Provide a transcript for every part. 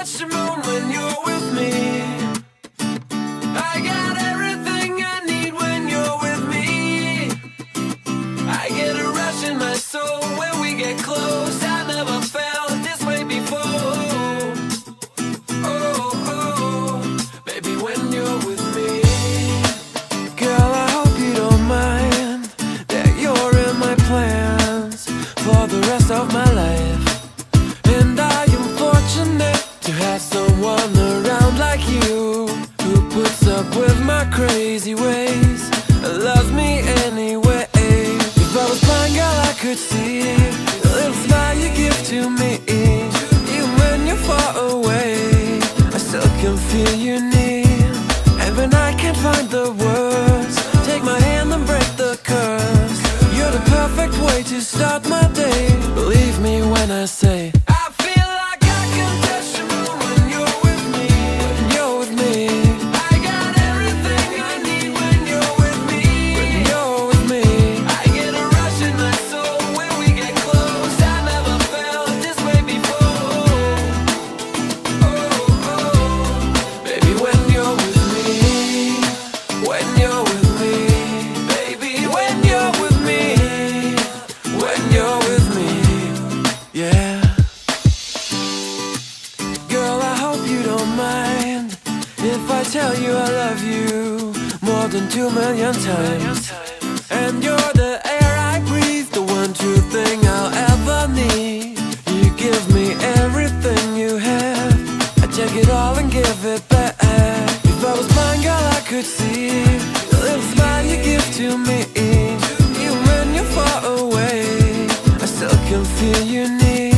touch the moon when you're with me. I got everything I need when you're with me. I get a rush in my soul when we get close. I never felt this way before. Oh, oh, baby, when you're with me. Girl, I hope you don't mind that you're in my plans for the rest of my life. And I am fortunate to have someone around like you, who puts up with my crazy ways and loves me anyway. If I was blind, girl, I could see the little smile you give to me. Even when you're far away, I still can feel you near. And when I can't find the words, take my hand and break the curse. You're the perfect way to start my day. Believe me when I say I feel like I can touch the moon when you're with me. When you're with me, I got everything I need when you're with me. When you're with me, I get a rush in my soul when we get close. I never felt this way before. Oh, oh, baby, when you're with me. When you're with me, baby, when you're with me. When you're with me, yeah. Girl, I hope you don't mind if I tell you I love you more than 2 million times. And you're the air I breathe, the one true thing I'll ever need. You give me everything you have, I take it all and give it back. If I was blind, girl, I could see the little smile you give to me. Even when you're far away, I still can feel you near.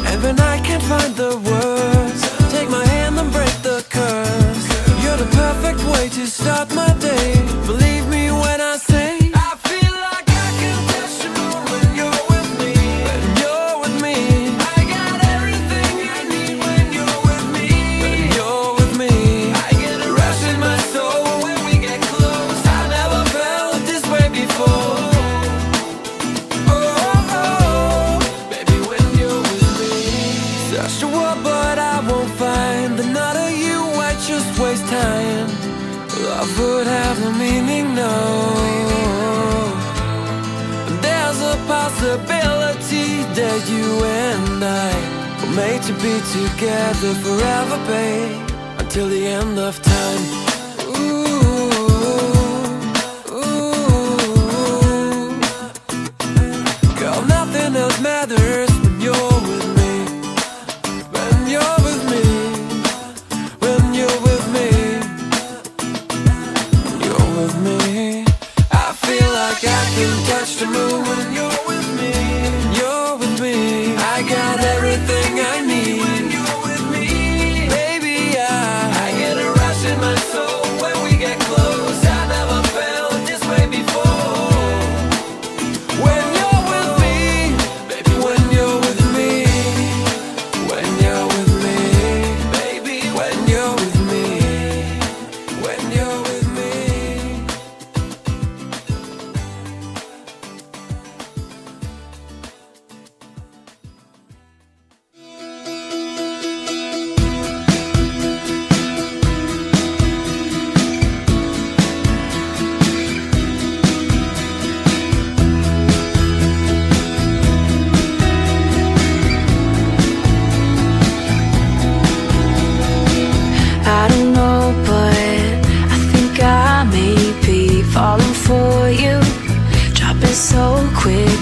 And when I can't find the words, take my hand and break the curse. You're the perfect way to start my day. Believe me when I say I feel like I can touch the moon when you're with me. When you're with me, I got everything I need when you're with me. When you're with me, I get a rush in my soul when we get close. I never felt this way before. Oh, oh, baby, when you're with me. Search the world, but I won't find another you. I just waste time. Love would have no meaning, no. There's a possibility that you and I were made to be together forever, babe, until the end of time. Ooh, ooh. Girl, nothing else matters when you're with me. When you're with me. When you're with me. When you're with me, I feel like I can touch the moon when you're with me. When you're with me, I got everything I need when you're with me. Baby, I get a rush in my soul when we get close. I never felt this way before. When you're with me, baby, when you're with me. When you're with me, baby, when you're with me. When you're with me. I don't know, but I think I may be falling for you, dropping so quick